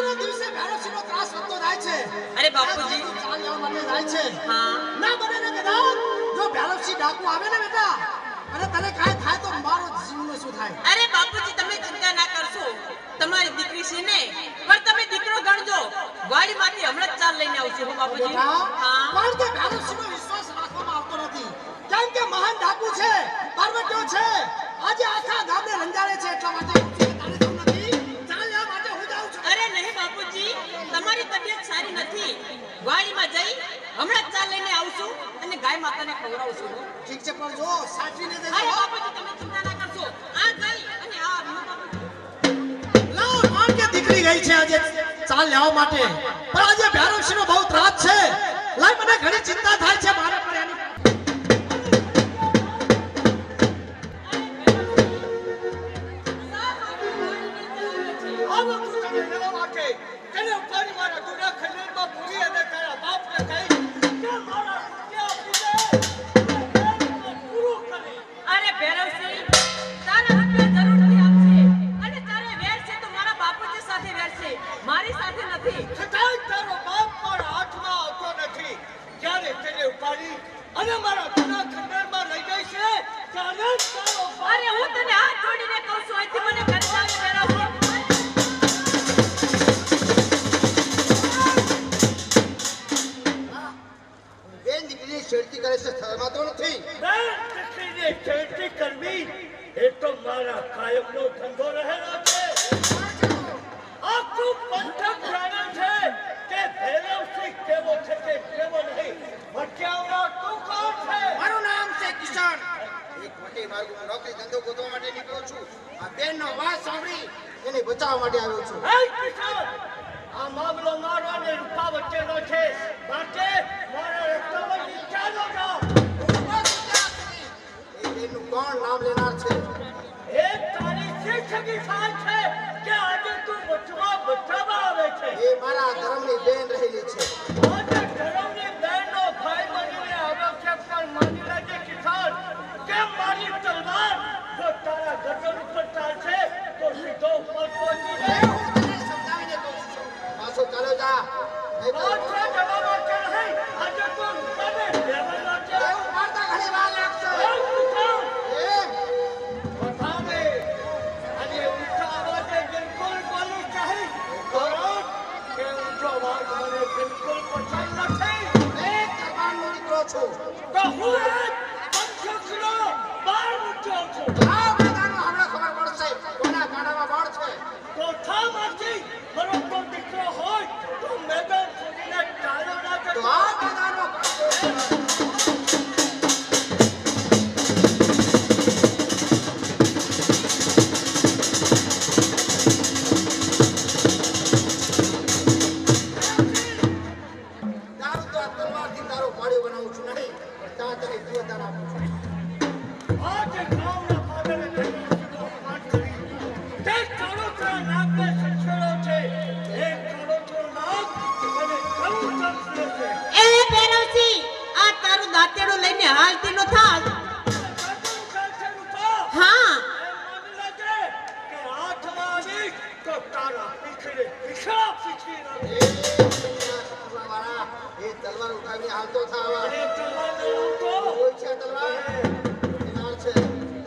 આજના દિવસે ભેરવસીનો ત્રાસ વધતો જાય છે. અરે બાપુજી ચાલ લેવા માટે જાય છે. હા ના બને ને કદાચ જો ભેરવસી ડાકુ આવે ને બેટા અને તને કાંઈ થાય તો મારો જીવનો શું થાય? અરે બાપુજી તમે ચિંતા ના કરશો તમારી દીકરી છે ને પણ તમે દીકરો ગણજો વાડીમાંથી હમણાં જ ચાલ લઈને આવશું હો બાપુજી. હા પણ કે ભેરવસીનો વિશ્વાસ રાખવામાં આવતો નથી કેમ કે મહાન ડાકુ છે પાર્વતીઓ છે આજે આખા ગામને રંજાડે છે એટલા માટે તારે જવું નથી ચાલ લેવા માટે હું જાઉં છું. અરે નહીં બાપુજી તમારી તબિયત સારી નથી વાડીમાં જઈ હમણાં જ ચાલ લઈને આવશું અને ગાય માતાને ખવડાવશું. ઠીક છે પણ જો સાચવીને જજો. અરે બાપુજી તમે ચિંતા ના કરશો આ ગઈ અને આ લાવ કોણ કે દીકરી ગઈ છે આજે ચાલ લેવા માટે પણ આજે ભેરવસીનો બહુ ત્રાસ છે લાય મને ઘણી ચિંતા થાય છે મારે પર એની બચાવવા માટે આવ્યો છું. આ મામલો મારો અને રૂપા વચ્ચેનો છે માટે મારા રસ્તામાંથી ચાલો જાઓ. એનું કોણ નામ લેનાર છે? એ તારી શી સગી સાલ છે કે આજે તું બચાવવા આવે છે? એ મારા ધર્મની બેન રહેલી છે. આજે ધર્મની બહેનનો ભાઈ બનીને આવ્યો છે પણ માની લેજે કિસાન કે મારી તલવાર જો તારા ગગન ઉપર ચાલશે તો સીધો ઉપર પહોંચી જાય. સમજાવીને કહું છું પાછો ચાલો જા. પાછો જવાનો છે નહીં આજે તું રૂપાને લેવાનો છે. એવું મારતા ઘણી વાર લાગશે. એમ બતાવે અને ઊંચા અવાજે બિલકુલ બોલવું ચાહી કારણ કે ઊંચો અવાજ મને બિલકુલ પસંદ નથી. એક કરવાનો દીકરો છું. તો હું એક પંચકનો બાર ઊંચો છું. આ બધાનો હમણાં ખબર પડશે કોના કાંડામાં બળ છે. કોઠામાંથી મારો કોઈ દીકરો હોય તો મેદાન છોડીને ચાલો ના તો જતો. આ બધાનો તારું તો આ તલવારથી તારો પાડ્યો બનાવું છું નહીં પણ ત્યાં તને જીવદાન આપું છું. આજે ગામના પાદરે જઈને સીધો પાઠ કરી. તે કાળોતરા નાગને સંછેડો છે. એ કાળોતરો નાગ મને ઘણું તરસે છે. એ ભેરવસી આ તારું દાંતેડું લઈને હાલતી નો થાક. કાળોતરો ચાલશે રૂપા. હા એમ માની લેજે કે હાથમાં આવી તો તારા પીછે પીછા પીછી નાખે. વાળા એ તલવાર ઉઠાવીને હાલતો થાવા. અને તલવારને લાવતો. કોઈ છે તલવાર? કિનાર છે.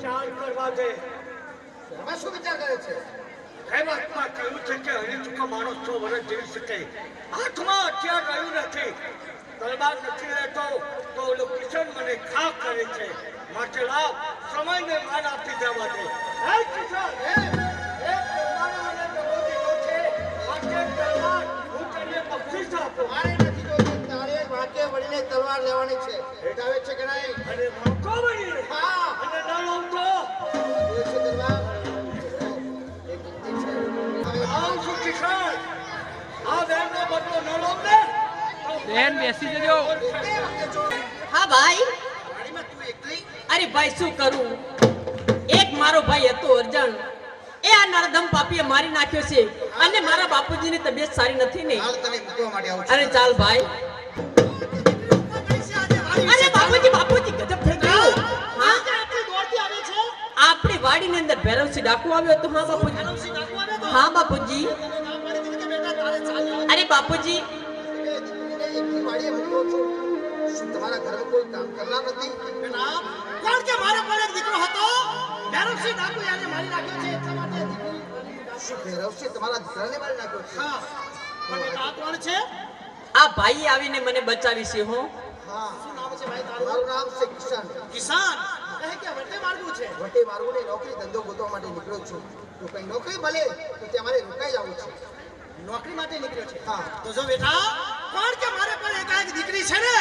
ચાલ કરવા દે. એમાં શું વિચાર કરે છે? કહેવતમાં કહ્યું છે કે હરિચુકા માણસ 100 વર્ષ જીવી શકે. હાથમાં હથિયાર રહ્યું નથી, તલવાર નથી રહેતો તો ઓલો કિશન મને ખા કરે છે. માટે લાવ સમયને માન આપી દેવા દે. હે કિશન, એ તલવાર મને જવો દીધો છે. માટે તલવાર હું તને બક્ષિસ આપું. મારે નથી જોઈતી. તારે વાંકે વળીને તલવાર લેવાની છે. હેઠાવે છે કે નહીં? અને વાંકો વળી હા. અને ના લાવ તો એ છે તલવાર. એક બુદ્ધિ છે. હવે આવ છું કિશન. આ બહેનનો બદલો ન લો ને બેન બેસી જજો. હા ભાઈ. વાડીમાં તું એકલી? અરે ભાઈ શું કરું એક મારો ભાઈ હતો અર્જણ એ આ નરદમ પાપીએ મારી નાખ્યો છે અને મારા બાપુજીની તબિયત સારી નથી ને. હાલ તને મૂકવા માટે આવું છું. અરે ચાલ ભાઈ. અરે બાપુજી ગજબ થઈ ગયું. હા આપણી વાડીની અંદર ભેરવસી ડાકુ આવ્યો હતો. હા બાપુજી. હા બાપુજી. અરે બાપુજી, એ દીકરીને એકલી વાડીએ મોકલો છો. શું તમારા ઘરમાં કોઈ કામ કરનાર નથી? બેટા, કોણ કે મારો પણ એક દીકરો હતો? ભૈરવસિંહ ડાકુ યાને મારી નાખ્યો છે એટલા માટે દીકરી. શું ભૈરવસિંહ તમારા દીકરાને મારી નાખ્યો છે? હા. પણ બેટા આ કોણ છે? આ ભાઈએ આવીને મને બચાવી છે. હું હા. શું નામ છે ભાઈ તારું? મારું નામ છે કિશન. કિશન કહે કે વટે માર્ગું છે. વટે માર્ગું ને નોકરી ધંધો ગોતવા માટે નીકળ્યો છું. તો કઈ નોકરી મળે તો ત્યાં મારે રોકાઈ જવું છે. નોકરી માટે નીકળ્યો છે? હા. તો જો બેટા, કોણ કે મારે પણ એકાએક દીકરી છે ને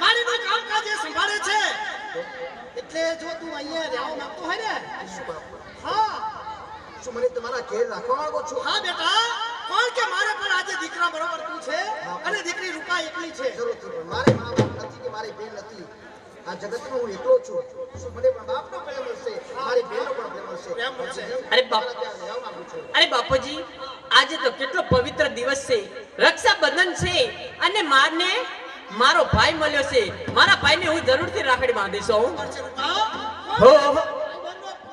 મારીનું કામકાજ એ સંભાળે છે. એટલે જો તું અહીંયા રહેવા માંગતો હોય ને. શું બાપુ? હા. શું મને તમારા ઘેર રાખવા માંગો છો? હા બેટા, કોણ કે મારે પણ આજે દીકરા બરોબર તું છે અને દીકરી રૂપા એકલી છે. જરૂરથી, પણ મારે મા બાપ નથી કે મારી બેન નથી. આ જગતમાં હું એકલો છું. શું મને પણ બાપનો પ્રેમ મળશે, મારી બેનનો પણ પ્રેમ મળશે. પ્રેમ મળશે. અરે બાપ, અરે બાપુજી, આજે તો કેટલો પવિત્ર દિવસ છે. રક્ષાબંધન છે અને મારને મારો ભાઈ મળ્યો છે. મારા ભાઈને હું જરૂરથી રાખડી બાંધીશ. હું હો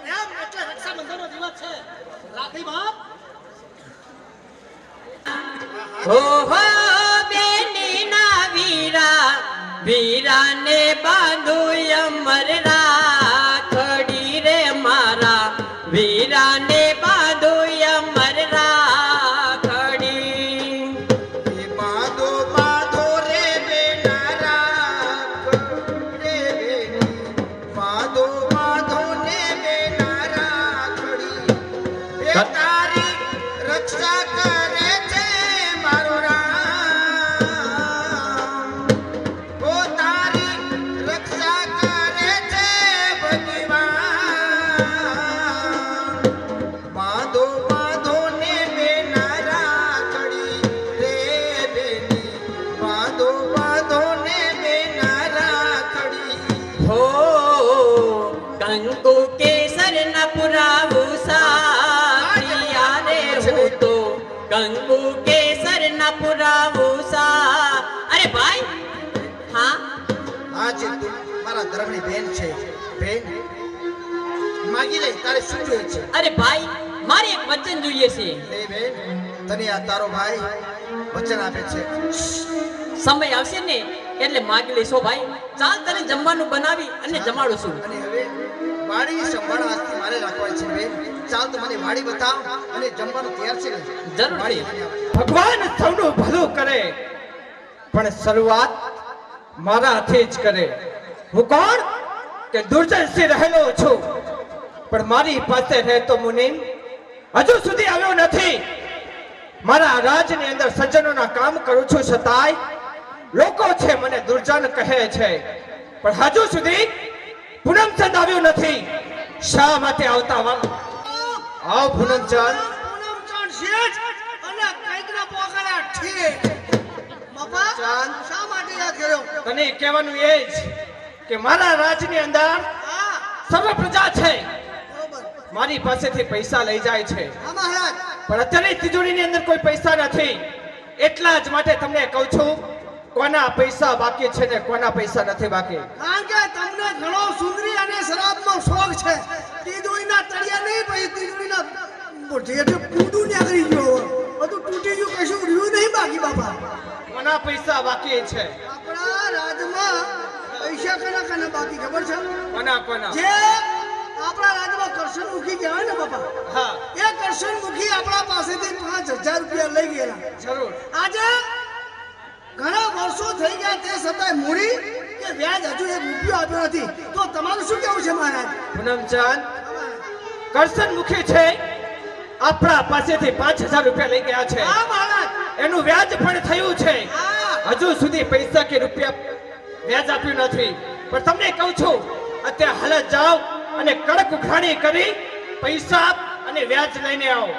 પ્રેમ એટલે રક્ષાબંધનનો દિવસ છે. રાખડી બાપ. હો હો બેનીના વીરા, વીરાને બાંધું અમર રાખડી રે મારા, વીરાને બાંધું અમર રાખડી. બાંધો બાંધો રે બેના રાખડી રે બેની. બાંધો બાંધો ને બેના રાખડી. એ તારી રક્ષા કરે છે મારો રામ. ઓ તારી રક્ષા કરે છે ભગવાન. બાંધો બાંધો ને બેના રાખડી રે બેની. બાંધો બાંધો ને બેના રાખડી. હો કંકુ કેસર ન પુરાવું સાથિયા રે, હું તો કંકુ કેસર ન પુરાવું સા. અરે ભાઈ, હા આજે તું મારા ધર્મની બેન છે. બેન માગી લે, તારે શું જોઈએ છે? અરે ભાઈ, મારે એક વચન જોઈએ છે. લે બેન, તને આ તારો ભાઈ વચન આપે છે. સમય આવશે ને એટલે માગી લઈશો ભાઈ. ચાલ તને જમવાનું બનાવી અને જમાડું છું. અને હવે વાડીની સંભાળ આજથી મારે રાખવાની છે બેન. ચાલ તો મને વાડી બતાવ અને જમવાનું તૈયાર છે ને? જરૂરથી. ભગવાન સૌનું ભલું કરે પણ શરૂઆત મારા હાથે જ કરે. હું કોણ કે દુર્જનસિંહ રહેલો છું, પણ મારી પાસે રહેતો મુનિમ હજુ સુધી આવ્યો નથી. મારા રાજની અંદર સજ્જનોના કામ કરું છું, છતાંય લોકો છે મને દુર્જન કહે છે. પણ હજુ સુધી પૂનમચંદ આવ્યો નથી. શા માટે આવતા આવ પૂનમચંદ. પૂનમચંદ શેઠ અને કઈક ના પોકારા ઠીક. બાપા ચાંદ. શા માટે આ કર્યો? તને કહેવાનું એ જ કે મારા રાજની અંદર હા સર્વ પ્રજા છે. બરોબર. મારી પાસેથી પૈસા લઈ જાય છે, હા મહારાજ. પણ અત્યારે તિજોરીની અંદર કોઈ પૈસા નથી. એટલા જ માટે તમને કહું છું, કોના પૈસા બાકી છે ને કોના પૈસા નથી બાકી. કારણ કે તમને ઘણો સુંદરી અને શરાબનો શોખ છે. તિજોરીના તળિયા નહીં, પછી તિજોરીના ઢેઢે પૂડું નીકળી ગયો. બધું તૂટી ગયું, કશું રહ્યું નહીં બાકી બાપા. કોના પૈસા બાકી છે? આપણા રાજમાં પૈસા કના કના બાકી ખબર છે? કોના? જે આપણા રાજમાં કરશનમુખી કહેવાય ને બાપા, હા, એ કરશનમુખી આપણા પાસેથી 5000 રૂપિયા લઈ ગયેલા. જરૂર. આજે ઘણા વર્ષો થઈ ગયા તે છતાંય મૂડી કે વ્યાજ હજુ એક રૂપિયો આપ્યો નથી. તો તમારું શું કહેવું છે મહારાજ? પૂનમચંદ, કરશન મુખી છે, આપણા પાસેથી 5000 રૂપિયા લઈ ગયા છે. હા મહારાજ. એનું વ્યાજ પણ થયું છે. હા હજુ સુધી પૈસા કે રૂપિયા વ્યાજ આપ્યું નથી. પણ તમને કહું છું, અત્યારે હાલત જાઓ અને કડક ઉઘરાણી કરી પૈસા અને વ્યાજ લઈને આવો.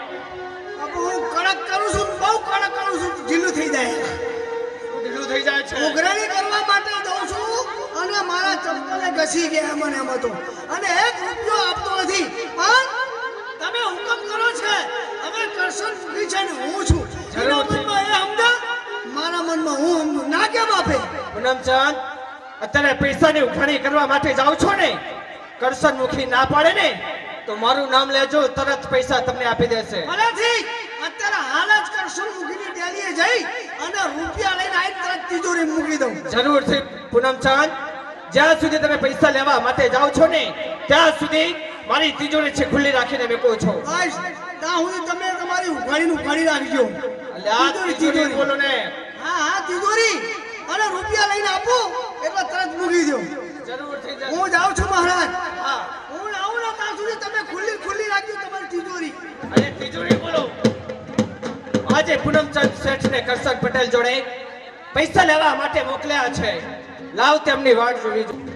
હું કડક કરું છું, બહુ કડક કરું છું, ઢીલું થઈ જાય. ઢીલું થઈ જાય છે. ઉઘરાણી કરવા માટે દઉં છું અને મારા ચંપલે ઘસી ગયા મને એમાં તો, અને એક રૂપિયો આપતો નથી. પણ તમે હુકમ કરો છે, હવે કરશન પૂરી છે ને હું છું. એના મનમાં એ સમજા, મારા મનમાં હું સમજુ. ના કેમ આપે? પૂનમચંદ, અત્યારે પૈસાની ઉઘરાણી કરવા માટે જાઓ છો ને, કરશન મુખી ના પાડે ને તો મારું નામ લેજો, તરત પૈસા તમને આપી દેશે. ભલેથી અત્યારે હાલ જ કરશન મુખીની ડેલીએ જઈ અને રૂપિયા લઈને આવીને તરત તિજોરી મૂકી દઉં. જરૂરથી પૂનમચંદ, જ્યાં સુધી તમે પૈસા લેવા માટે જાઓ છો ને ત્યાં સુધી મારી તિજોરી છે ખુલ્લી રાખીને મેકો છો. બસ ત્યાં સુધી તમે તમારી ઉઘાડી રાખજો. અલ્યા તિજોરી બોલો ને. હા તિજોરી અને રૂપિયા લઈને આપો એટલે તરત મૂકી દો. જરૂરથી હું જાઉં છું મહારાજ. હા. હું આવું ને ત્યાં સુધી તમે ખુલ્લી રાખજો તમારી તિજોરી. અને તિજોરી બોલો. આજે પૂનમચંદ શેઠ ને કરશન પટેલ જોડે પૈસા લેવા માટે મોકલ્યા છે. લાવ તેમની વાટ જોવી જોઈએ.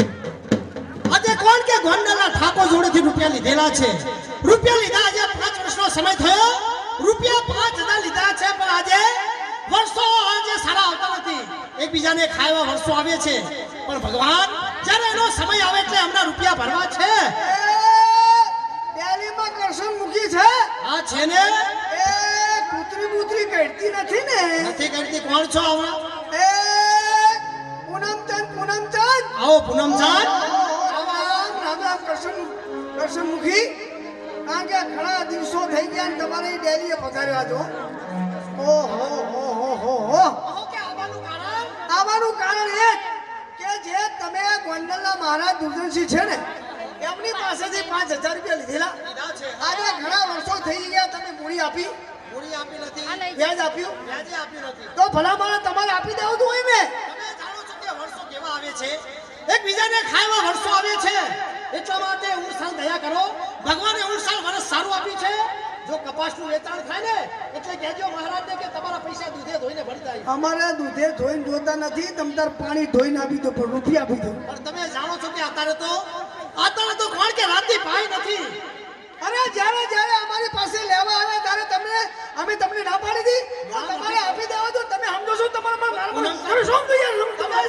આજે કોણ કે ગોંડલના ઠાકોર જોડેથી રૂપિયા લીધેલા છે? રૂપિયા લીધા આજે 5 વર્ષનો સમય થયો. રૂપિયા 5000 લીધા છે પણ આજે વર્ષો આજે સારા આવતા નથી. એકબીજાને ખાવા વર્ષો આવે છે પણ ભગવાન જ્યારે એનો સમય આવે એટલે હમણાં રૂપિયા ભરવા છે. ડેલીમાં કરશન મૂકી છે. હા છે ને. એ કૂતરી કહેતી નથી ને. નથી કહેતી. કોણ છો આવા? એ પૂનમચંદ આવો પૂનમચંદ. રામ કરશન મુખી. કારણ કે ઘણા દિવસો થઈ ગયા ને તમારી ડેલીએ પધાર્યા છો. આવવાનું કારણ એ કે જે તમે ગોંડલના મહારાજ દુર્જનસિંહ છે ને એમની પાસેથી 5000 રૂપિયા લીધેલા. આજે ઘણા વર્ષો થઈ ગયા તમે મૂડી આપી નથી. વ્યાજ આપ્યું નથી. તો ભલા મારા તમારે આપી દેવું હતું હોય ને. તમે જાણો છો કે વર્ષો કેવા આવે છે. એકબીજાને ખાવા વર્ષો આવે છે. એટલા માટે ઉણસાલ દયા કરો. ભગવાને ઉણસાલ વર્ષ સારું આપ્યું છે. જો કપાસનું વેચાણ થાય ને એટલે કહેજો મહારાજને કે તમારા પૈસા દૂધે ધોઈને ભરી જાય. અમારે દૂધે ધોઈને જોતા નથી. તમતાર પાણી ધોઈને આપી દો પણ રૂપિયા આપી દો. પણ તમે જાણો છો કે અત્યારે તો કોણ કે રાતની ભાઈ નથી. અરે જ્યારે અમારી પાસે લેવા આવે ત્યારે અમે તમને ના પાડી દી. તમારે આપી દેવા તો તમે સમજો છો તમારા તમે શું તમે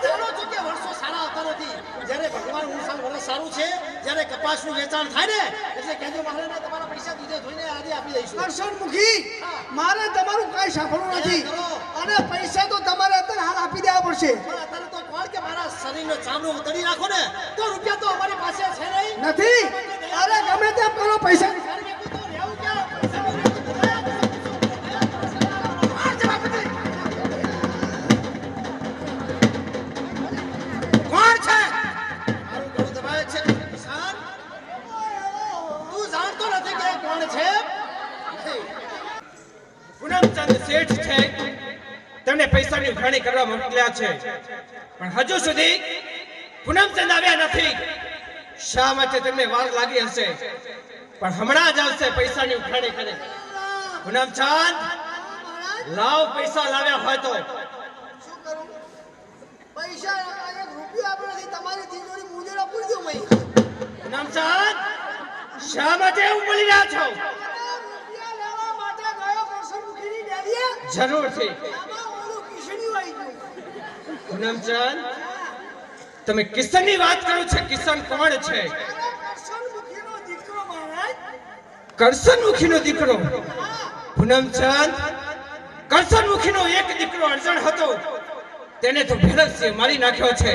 જાણો છો કે વર્ષો સારા આવતા નથી. જ્યારે ભગવાન ઉણસાલ વર્ષ સારું છે જ્યારે કપાસનું વેચાણ થાય ને એટલે કહેજો મહારાજને તમારા પૈસા દૂધે ધોઈને આજે આપી દઈશું. કરશન મુખી મારે તમારું કાંઈ સાંભળવું નથી અને પૈસા તો તમારે અત્યારે હાલ આપી દેવા પડશે. પણ અત્યારે તો કોણ કે મારા શરીરનો ચામડો ઉતરી રાખો ને તો રૂપિયા તો અમારી પાસે છે નહીં. નથી. અરે ગમે તેમ કરો પૈસા તેમને પૈસાની ઉઘરાણી કરવા મોકલ્યા છે પણ હજુ સુધી પૂનમચંદ આવ્યા નથી. શા માટે તેમને વાર લાગી હશે પણ હમણાં જ આવશે પૈસાની ઉઘરાણી કરે. પૂનમચંદ લાવ પૈસા લાવ્યા હોય તો. શું કરું? પૈસા એક રૂપિયો આપ્યો નથી. તમારી તિજોરી મુજરા પૂરી દો મઈ. પૂનમચંદ શા માટે એવું બોલી રહ્યા છો? રૂપિયા લેવા માટે ગયો કરશન મુખીની ડેલીએ. જરૂરથી. પૂનમચંદ તમે કિશનની વાત કરો છો. કિશન કોણ છે? કરશનમુખીનો દીકરો. પૂનમચંદ કરશનમુખીનો એક દીકરો અર્જુન હતો તેને તો ભેરવસિંહ મારી નાખ્યો છે.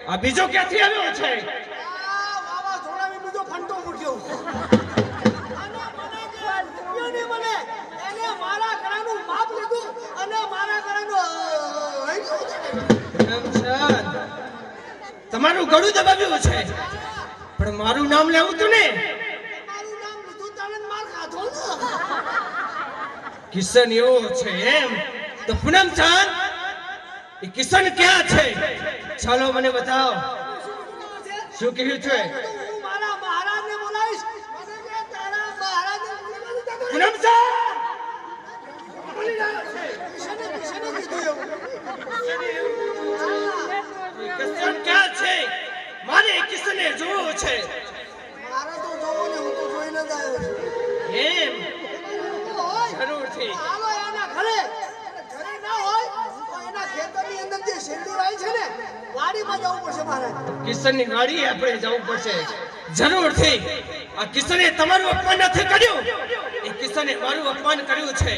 આ બીજો ક્યાંથી આવ્યો છે? વાવાઝોડામાં બીજો ફંટો મૂક્યો. એને મારા ઘરાનું માપ લીધું અને મારા ઘરાનું તમારું ગળું દબાવ્યું છે પણ મારું નામ લેવું તું ને. મારું નામ લીધું તને માર ખાધો ને. કિશન એવો છે એમ તો પૂનમચંદ એ કિશન ક્યાં છે? ચાલો મને બતાવો. શું કહ્યું છે? હું મારા મહારાજને બોલાવીશ. મને કે તારા મહારાજને બોલાવી. પૂનમચંદ બોલી રહ્યો છે. કિશને કીધું એવું. કિશન ક્યાં છે? મારે કિશને જોવો છે. મારે તો જોવો ને. હું તો જોઈને જ આવ્યો છું. એમ જરૂરથી હાલો એના ઘરે. ઘરે ના હોય તો એના ખેતરની અંદર જે શેરડી વાઈ છે ને વાડીમાં જવું પડશે મારે. કિશનની વાડીએ આપણે જવું પડશે. જરૂરથી. આ કિશને તમારું અપમાન નથી કર્યું. એ કિશને મારું અપમાન કર્યું છે.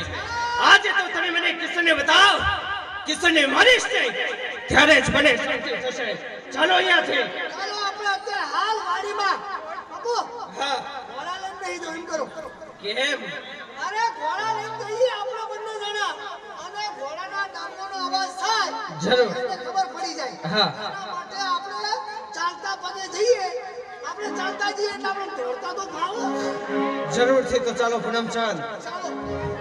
આજે તો તમે મને કિશને બતાવો. કિશને મારીશ નહીં ત્યારે જ મને શાંતિ થશે. ચાલો અહીંયાથી. ચાલો આપણે અત્યારે હાલ વાડીમાં. બાપુ હા ઘોડા લઈને નહીં જો એમ કરો. કેમ? અરે ઘોડા લઈને જઈએ આપણે બંને જણા અને ઘોડાના ડાંગોનો જરૂર. એને ખબર પડી જાય. હા. એના માટે આપણે ચાલતા પગે જઈએ. આપણે ચાલતા જઈએ એટલે આપણે દોડતા તો ભાવ. જરૂરથી. તો ચાલો પૂનમચંદ. ચાલો.